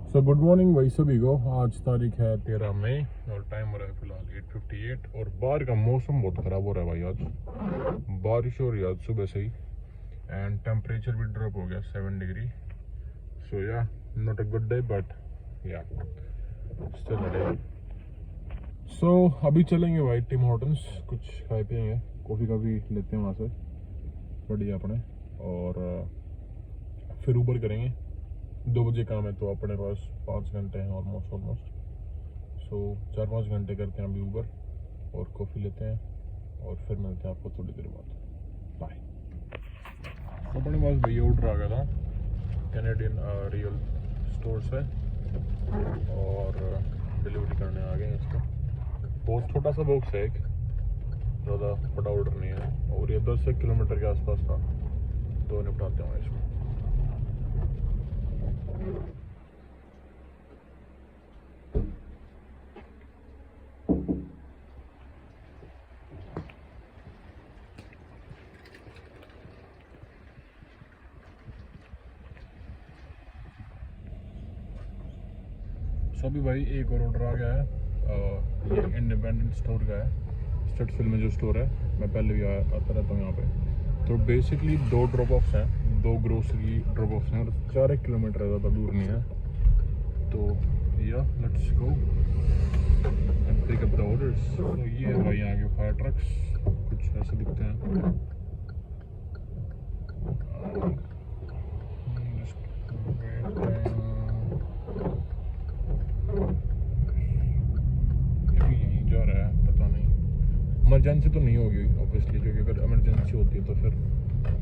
So good morning भाई सभी को। आज तारीख है 13 मई और टाइम हो रहा है फिलहाल 8:58 और बाहर का मौसम बहुत ख़राब हो रहा है भाई। आज बारिश हो रही है आज सुबह से ही एंड टेम्परेचर भी ड्रॉप हो गया 7 डिग्री। सो या not a good day but या स्टिल अ डे। सो अभी चलेंगे भाई टिम हॉर्टन्स, कुछ खाए पियेंगे, कॉफ़ी काफ़ी लेते हैं वहाँ से बढ़िया अपने, और फिर ऊबर करेंगे। 2 बजे काम है तो अपने पास 5 घंटे हैं ऑलमोस्ट। सो 4-5 घंटे करते हैं अभी ऊबर और कॉफ़ी लेते हैं और फिर मिलते हैं आपको थोड़ी देर बाद। बाय। अपने पास भैया ऑर्डर आ गया था कैनेडियन रियल स्टोर से और डिलीवरी करने आ गए हैं इसको। बहुत छोटा सा बॉक्स है, एक ज़्यादा बड़ा ऑर्डर नहीं है और ये 10 किलोमीटर के आसपास था तो निपटाते हैं इसको। सभी भाई एक और ऑर्डर आ गया है। ये इंडिपेंडेंट स्टोर का है, स्टटफील्ड में जो स्टोर है, मैं पहले भी आता रहता हूँ यहाँ पे। तो बेसिकली 2 ड्रॉप ऑफ्स हैं, 2 ग्रोसरी ड्रॉप ऑफ्स हैं और 4 किलोमीटर ज़्यादा दूर नहीं है। तो या let's go and pick up the orders. तो ये है भाई यहाँ के फायर ट्रक्स, कुछ ऐसे दिखते हैं। जा रहा है पता नहीं, इमरजेंसी तो नहीं होगी ऑब्वियसली, क्योंकि अगर इमरजेंसी होती है तो फिर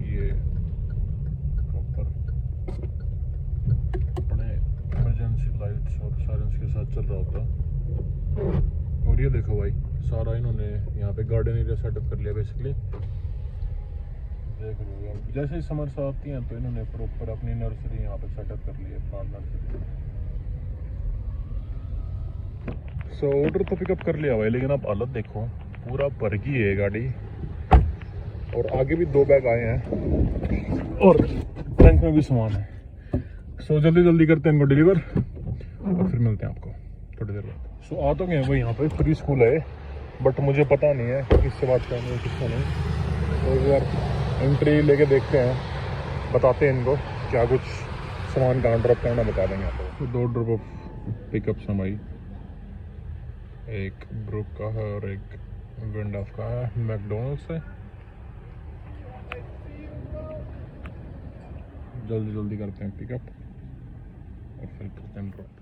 ये प्रॉपर अपने इमरजेंसी लाइट्स और सायरन्स के साथ चल रहा होता। और ये देखो भाई, सारा इन्होंने यहाँ पे गार्डन एरिया सेटअप कर लिया बेसिकली। देख रहे हो, जैसे ही समर्स आती हैं तो इन्होंने प्रॉपर अपनी नर्सरी यहाँ पे सेटअप कर ली है, प्लांट नर्सरी। सो ऑर्डर तो पिकअप कर लिया भाई, लेकिन आप हालत देखो, पूरा भर गई है गाड़ी और आगे भी 2 बैग आए हैं और टैंक में भी सामान है। सो जल्दी करते हैं इनको डिलीवर और फिर मिलते हैं आपको थोड़ी देर बाद। सो आ तो गए भाई, यहाँ पे फ्री स्कूल है बट मुझे पता नहीं है किससे बात करनी है किससे नहीं। तो एक बार एंट्री लेके देखते हैं, बताते हैं इनको क्या कुछ सामान कहाँ ड्रॉप करना, बता देंगे आपको। तो 2 ड्रॉप ऑफ पिकअप्स हैं भाई, एक ब्रुक का है और एक विंडॉफ का है, मैकडोनल्ड से। जल्दी करते हैं पिकअप और फिर करते हैं ड्रॉप।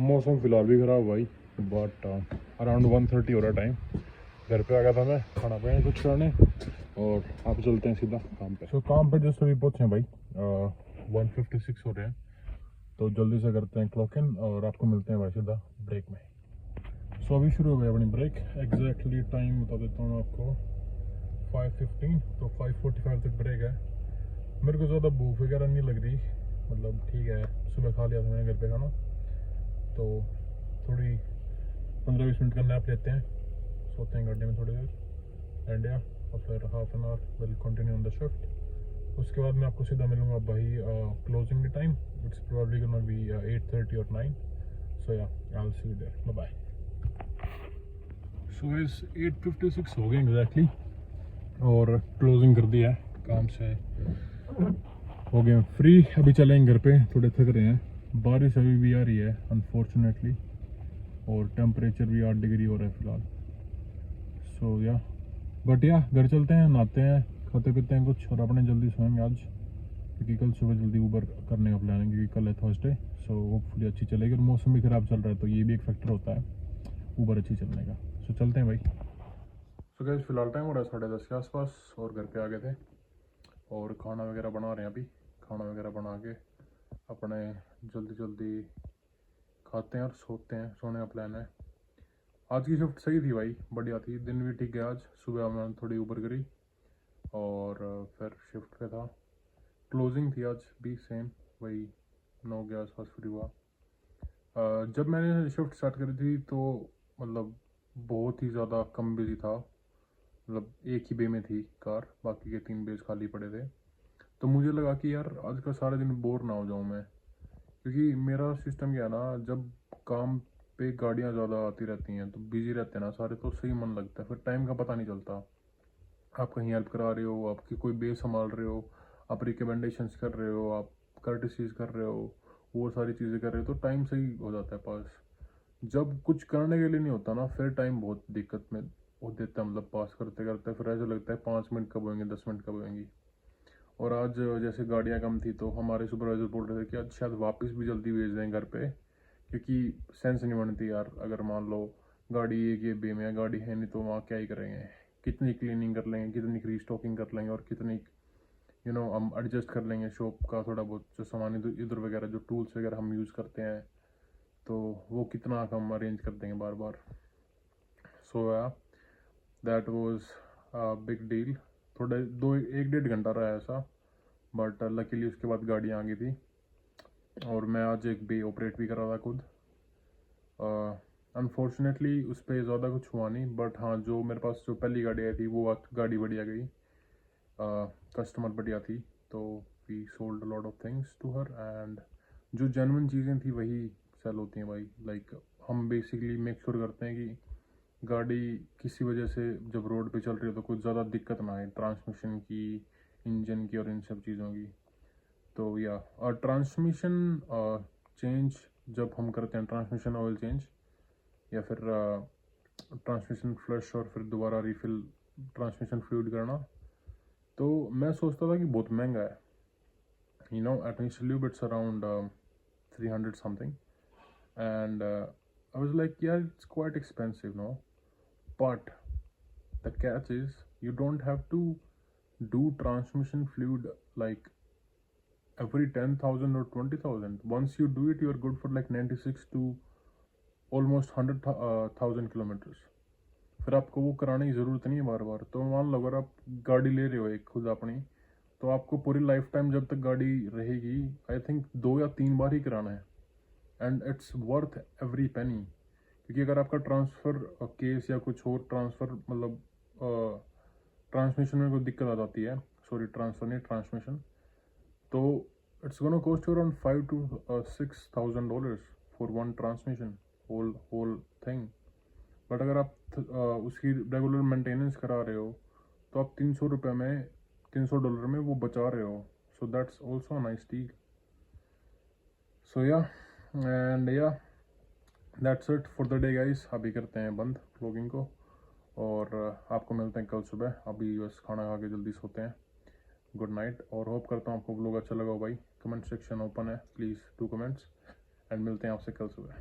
मौसम फिलहाल भी ख़राब भाई, बट अराउंड 1:30 हो रहा टाइम। घर पे आ गया था मैं खाना पीना कुछ करने और आप चलते हैं सीधा काम पे। काम पे जस्ट अभी पहुँचे हैं भाई, 1:56 हो रहे हैं तो जल्दी से करते हैं क्लॉक इन और आपको मिलते हैं भाई सीधा ब्रेक में। सो अभी शुरू हो गई अपनी ब्रेक, एग्जैक्टली टाइम बता देता हूँ आपको 5:15, तो 5:45 तक ब्रेक है। मेरे को ज़्यादा भूख वगैरह नहीं लग रही, मतलब ठीक है, सुबह खा लिया था मैंने घर पे खाना, तो थोड़ी 15-20 मिनट का नैप लेते हैं, सोते हैं गाड़ी में थोड़ी देर एंड या और फिर half an hour will continue on the shift. उसके बाद मैं आपको सीधा मिलूँगा भाई closing the time, it's probably gonna be 8:30 और 9। So yeah I will see you there, bye. So इस 8:56 हो गए एग्जैक्टली और क्लोजिंग कर दिया है, काम से हो गए फ्री। अभी चलेंगे घर पे, थोड़े थक रहे हैं, बारिश अभी भी आ रही है अनफॉर्चुनेटली और टेम्परेचर भी 8 डिग्री हो रहा है फिलहाल। सो या बट या घर चलते हैं, नहाते हैं, खाते पीते हैं कुछ और अपने जल्दी सोएंगे आज, क्योंकि कल सुबह जल्दी ऊबर करने का प्लान है, क्योंकि कल है थर्सडे। सो होपफुली अच्छी चलेगी और मौसम भी ख़राब चल रहा है तो ये भी एक फैक्टर होता है ऊबर अच्छी चलने का। सो चलते हैं भाई। सो गाइस फिलहाल टाइम हो रहा है 10:30 के आसपास और घर पे आ गए थे और खाना वगैरह बना रहे हैं। अभी खाना वगैरह बना के अपने जल्दी खाते हैं और सोते हैं, सोने का प्लान है। आज की शिफ्ट सही थी भाई, बढ़िया थी, दिन भी ठीक गया। आज सुबह मैंने थोड़ी ऊबर करी और फिर शिफ्ट पे था, क्लोजिंग थी आज भी सेम, वही 9 के आसपास फ्री हुआ। जब मैंने शिफ्ट स्टार्ट करी थी तो मतलब बहुत ही ज़्यादा कम बिजी था, मतलब एक ही बे में थी कार, बाकी के 3 बेज खाली पड़े थे। तो मुझे लगा कि यार आज का सारा दिन बोर ना हो जाऊँ मैं, क्योंकि मेरा सिस्टम क्या है ना, जब काम पे गाड़ियाँ ज़्यादा आती रहती हैं तो बिजी रहते हैं ना सारे, तो सही मन लगता है, फिर टाइम का पता नहीं चलता। आप कहीं हेल्प करा रहे हो, आपकी कोई बेस संभाल रहे हो, आप रिकमेंडेशंस कर रहे हो, आप कर्टिसीज कर रहे हो, वो सारी चीज़ें कर रहे हो, तो टाइम सही हो जाता है पास। जब कुछ करने के लिए नहीं होता ना, फिर टाइम बहुत दिक्कत में हो देता है, मतलब पास करते करते फिर ऐसा लगता है 5 मिनट कब होंगे, 10 मिनट कब होंगी। और आज जैसे गाड़ियाँ कम थी तो हमारे सुपरवाइजर बोल रहे थे कि आज शायद वापस भी जल्दी भेज दें घर पे, क्योंकि सेंस नहीं बनती यार, अगर मान लो गाड़ी एक ये बे में गाड़ी है नहीं तो वहाँ क्या ही करेंगे, कितनी क्लीनिंग कर लेंगे, कितनी रीस्टॉकिंग कर लेंगे, और कितनी हम एडजस्ट कर लेंगे शॉप का थोड़ा बहुत जो सामान इधर इधर वगैरह, जो टूल्स वगैरह हम यूज़ करते हैं, तो वो कितना हम अरेंज कर देंगे बार बार। So that was big deal. थोड़ा 1-1.5 घंटा रहा ऐसा, बट लकीली उसके बाद गाड़ियाँ आ गई थी, और मैं आज एक बे ऑपरेट भी कर रहा था खुद। अनफॉर्चुनेटली उस पर ज़्यादा कुछ हुआ नहीं, बट हाँ जो मेरे पास जो पहली गाड़ी आई थी वो गाड़ी बढ़िया गई, कस्टमर बढ़िया थी, तो we sold lot of things to her, and जो जेन्युइन चीज़ें थी वही सेल होती हैं भाई। लाइक हम बेसिकली मेक श्योर करते हैं कि गाड़ी किसी वजह से जब रोड पे चल रही हो तो कुछ ज़्यादा दिक्कत ना आए, ट्रांसमिशन की, इंजन की, और इन सब चीज़ों की। तो या और ट्रांसमिशन चेंज जब हम करते हैं, ट्रांसमिशन ऑयल चेंज या फिर ट्रांसमिशन फ्लश और फिर दोबारा रिफिल ट्रांसमिशन फ्लूइड करना, तो मैं सोचता था कि बहुत महंगा है, it means lube it's around 300 something, and I was like यार it's quite expensive no, but the catch is you don't have to do transmission fluid like every 10,000 or 20,000. Once you do it, you are good for like 96 to almost 100,000 kilometres. फिर आपको वो कराने की ज़रूरत नहीं है बार बार। तो मान लो अगर आप गाड़ी ले रहे हो एक खुद अपनी, तो आपको पूरी लाइफ टाइम जब तक गाड़ी रहेगी, आई थिंक 2 या 3 बार ही कराना है, and it's worth every penny. क्योंकि अगर आपका ट्रांसफ़र केस या कुछ और ट्रांसफ़र मतलब ट्रांसमिशन में कोई दिक्कत आ जाती है, सॉरी ट्रांसफ़र नहीं ट्रांसमिशन, तो it's gonna cost you around $5,000 to $6,000 for one transmission, whole thing. But अगर आप उसकी रेगुलर मेंटेनेंस करा रहे हो तो आप $300 में वो बचा रहे हो, so that's also nice deal. So yeah and yeah that's it for the day guys. अभी करते हैं बंद व्लॉगिंग को, और आपको मिलते हैं कल सुबह। अभी बस खाना खा के जल्दी सोते हैं। गुड नाइट, और होप करता हूँ आपको व्लॉग अच्छा लगा हो भाई। कमेंट सेक्शन ओपन है, प्लीज़ डू कमेंट्स, एंड मिलते हैं आपसे कल सुबह।